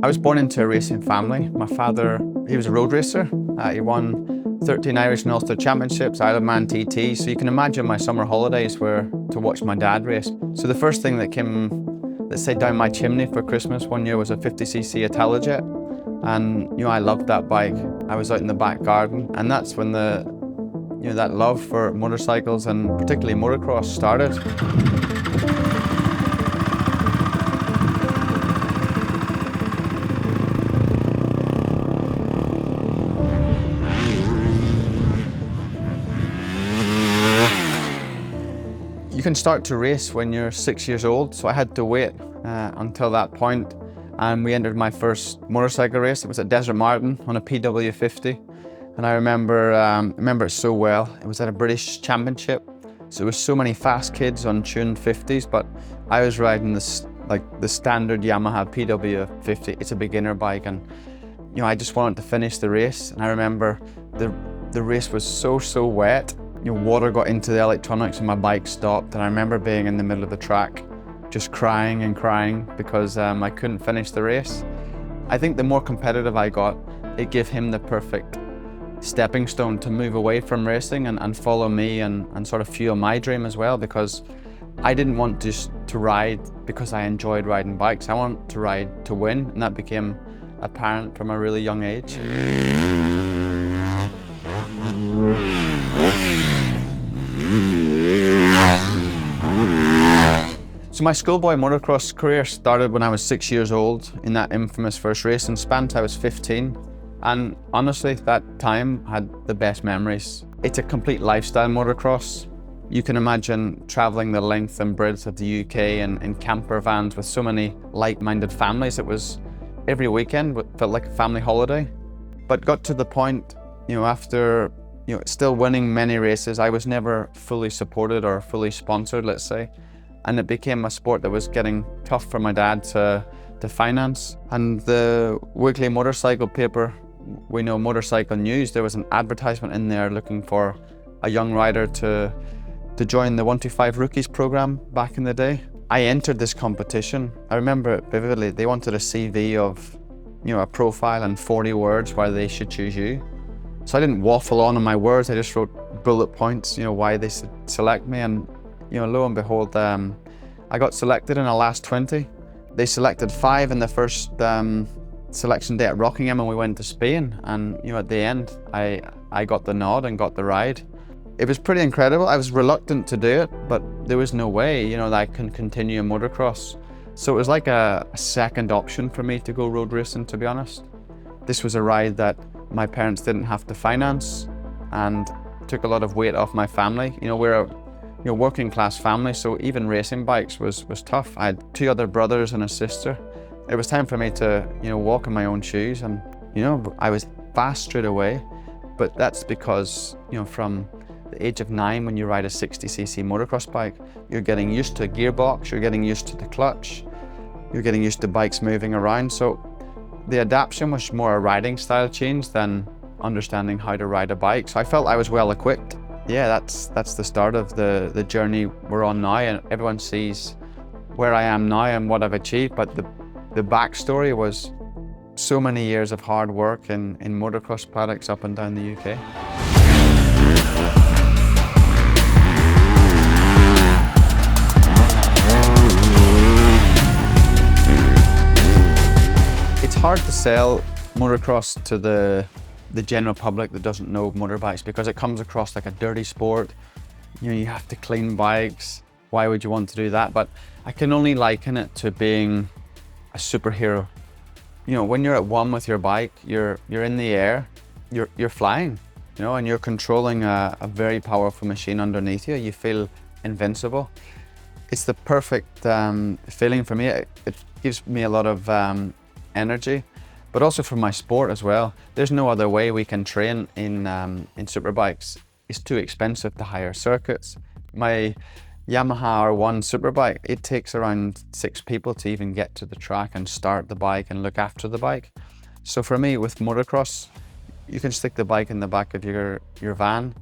I was born into a racing family. My father, he was a road racer. He won 13 Irish and Ulster Championships, Ironman TT, so you can imagine my summer holidays were to watch my dad race. So the first thing that came, let's say, down my chimney for Christmas one year was a 50cc Italojet. And I loved that bike. I was out in the back garden, and that's when that love for motorcycles and particularly motocross started. You can start to race when you're 6 years old, so I had to wait until that point, and we entered my first motorcycle race. It was at Desert Martin on a PW50, and I remember it so well. It was at a British championship, so there was so many fast kids on tuned 50s, but I was riding this the standard Yamaha PW50. It's a beginner bike, and I just wanted to finish the race. And I remember the race was so wet. Water got into the electronics and my bike stopped, and I remember being in the middle of the track just crying and crying because I couldn't finish the race. I think the more competitive I got, it gave him the perfect stepping stone to move away from racing and follow me and sort of fuel my dream as well, because I didn't want just to ride because I enjoyed riding bikes. I wanted to ride to win, and that became apparent from a really young age. So my schoolboy motocross career started when I was 6 years old in that infamous first race in Spant. I was 15, and honestly that time had the best memories. It's a complete lifestyle motocross. You can imagine traveling the length and breadth of the UK in camper vans with so many like-minded families. It was every weekend, it felt like a family holiday. But got to the point, after still winning many races, I was never fully supported or fully sponsored, let's say. And it became a sport that was getting tough for my dad to finance. And the weekly motorcycle paper, we know Motorcycle News, there was an advertisement in there looking for a young rider to join the 125 Rookies program back in the day. I entered this competition. I remember it vividly. They wanted a CV of, a profile and 40 words why they should choose you. So I didn't waffle on my words. I just wrote bullet points, why they should select me. And lo and behold, I got selected in the last 20. They selected 5 in the first selection day at Rockingham, and we went to Spain. And at the end, I got the nod and got the ride. It was pretty incredible. I was reluctant to do it, but there was no way, that I can continue in motocross. So it was like a second option for me to go road racing, to be honest. This was a ride that my parents didn't have to finance and took a lot of weight off my family. We're a working class family, so even racing bikes was tough. I had 2 other brothers and a sister. It was time for me to walk in my own shoes, and I was fast straight away. But that's because from the age of 9, when you ride a 60cc motocross bike, you're getting used to a gearbox, you're getting used to the clutch, you're getting used to bikes moving around. So the adaptation was more a riding style change than understanding how to ride a bike. So I felt I was well equipped. Yeah, that's the start of the journey we're on now, and everyone sees where I am now and what I've achieved, but the backstory was so many years of hard work in motocross paddocks up and down the UK. It's hard to sell motocross to the general public that doesn't know motorbikes, because it comes across like a dirty sport. You have to clean bikes. Why would you want to do that? But I can only liken it to being a superhero. When you're at one with your bike, you're in the air, you're flying, and you're controlling a very powerful machine underneath you. You feel invincible. It's the perfect feeling for me. It gives me a lot of energy, but also for my sport as well. There's no other way we can train in superbikes. It's too expensive to hire circuits. My Yamaha R1 superbike, it takes around 6 people to even get to the track and start the bike and look after the bike. So for me, with motocross, you can stick the bike in the back of your van,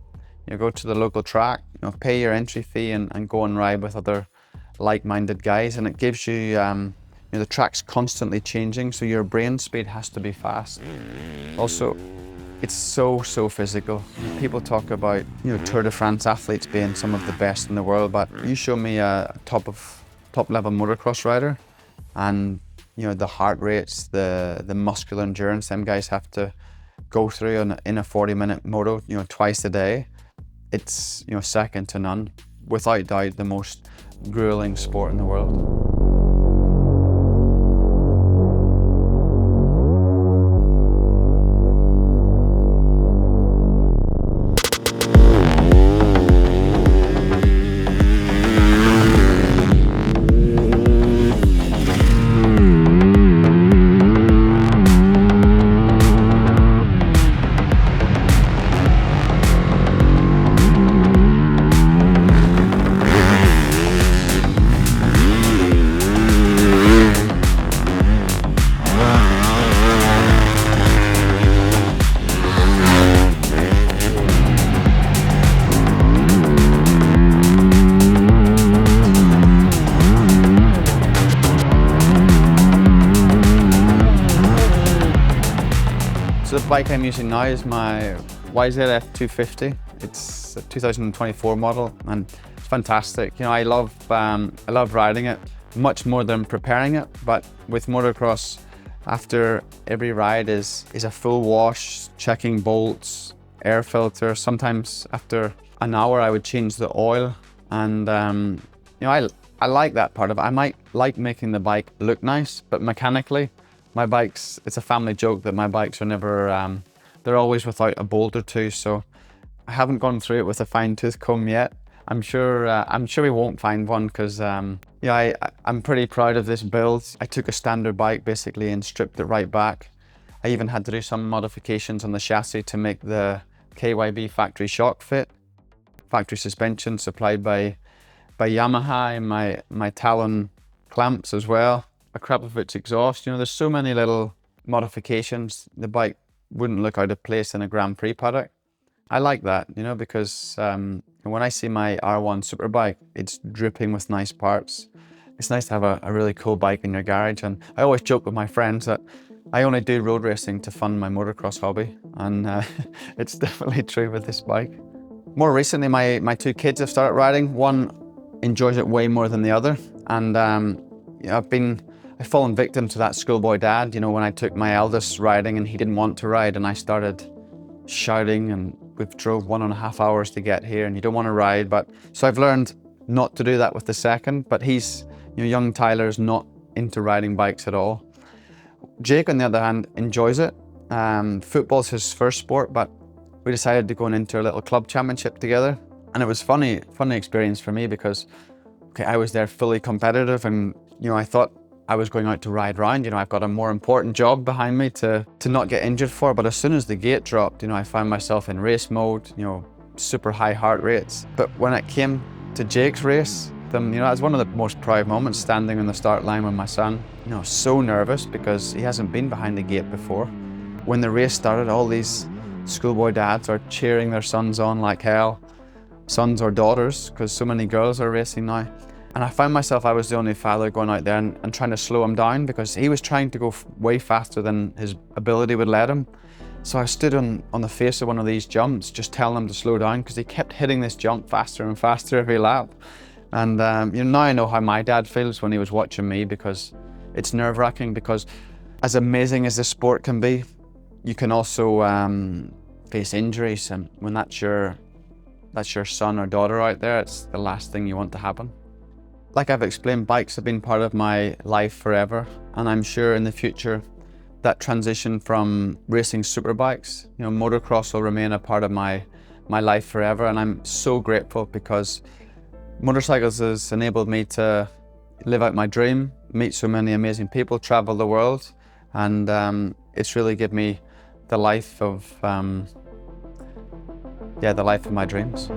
go to the local track, pay your entry fee and go and ride with other like-minded guys, and it gives you the track's constantly changing, so your brain speed has to be fast. Also, it's so physical. People talk about Tour de France athletes being some of the best in the world, but you show me a top level motocross rider, and the heart rates, the muscular endurance them guys have to go through in a 40-minute moto, twice a day. It's second to none. Without doubt, the most grueling sport in the world. So the bike I'm using now is my YZF 250. It's a 2024 model, and it's fantastic. I love riding it much more than preparing it. But with motocross, after every ride is a full wash, checking bolts, air filter. Sometimes after an hour, I would change the oil, and I like that part of it. I might like making the bike look nice, but mechanically, my bikes, it's a family joke that my bikes are never, they're always without a bolt or two, so I haven't gone through it with a fine-tooth comb yet. I'm sure we won't find one, because I'm pretty proud of this build. I took a standard bike basically and stripped it right back. I even had to do some modifications on the chassis to make the KYB factory shock fit. Factory suspension supplied by Yamaha, and my Talon clamps as well. A Krapovich exhaust. There's so many little modifications. The bike wouldn't look out of place in a Grand Prix paddock. I like that, because when I see my R1 Superbike, it's dripping with nice parts. It's nice to have a really cool bike in your garage, and I always joke with my friends that I only do road racing to fund my motocross hobby, and it's definitely true with this bike. More recently, my two kids have started riding. One enjoys it way more than the other, and I've fallen victim to that schoolboy dad, when I took my eldest riding and he didn't want to ride, and I started shouting, and we've drove 1.5 hours to get here, and you don't want to ride. So I've learned not to do that with the second, but young Tyler's not into riding bikes at all. Jake, on the other hand, enjoys it. Football's his first sport, but we decided to go into a little club championship together. And it was funny experience for me, because I was there fully competitive, and I thought I was going out to ride round. I've got a more important job behind me to not get injured for. But as soon as the gate dropped, I found myself in race mode, super high heart rates. But when it came to Jake's race, that was one of the most proud moments, standing on the start line with my son. So nervous, because he hasn't been behind the gate before. When the race started, all these schoolboy dads are cheering their sons on like hell. Sons or daughters, because so many girls are racing now. And I found myself, I was the only father going out there and trying to slow him down, because he was trying to go way faster than his ability would let him. So I stood on the face of one of these jumps, just telling him to slow down, because he kept hitting this jump faster and faster every lap. And now I know how my dad feels when he was watching me, because it's nerve-wracking, because as amazing as this sport can be, you can also face injuries, and when that's your son or daughter out there, it's the last thing you want to happen. Like I've explained, bikes have been part of my life forever, and I'm sure in the future that transition from racing superbikes, motocross will remain a part of my life forever. And I'm so grateful, because motorcycles has enabled me to live out my dream, meet so many amazing people, travel the world, and it's really given me the life of my dreams.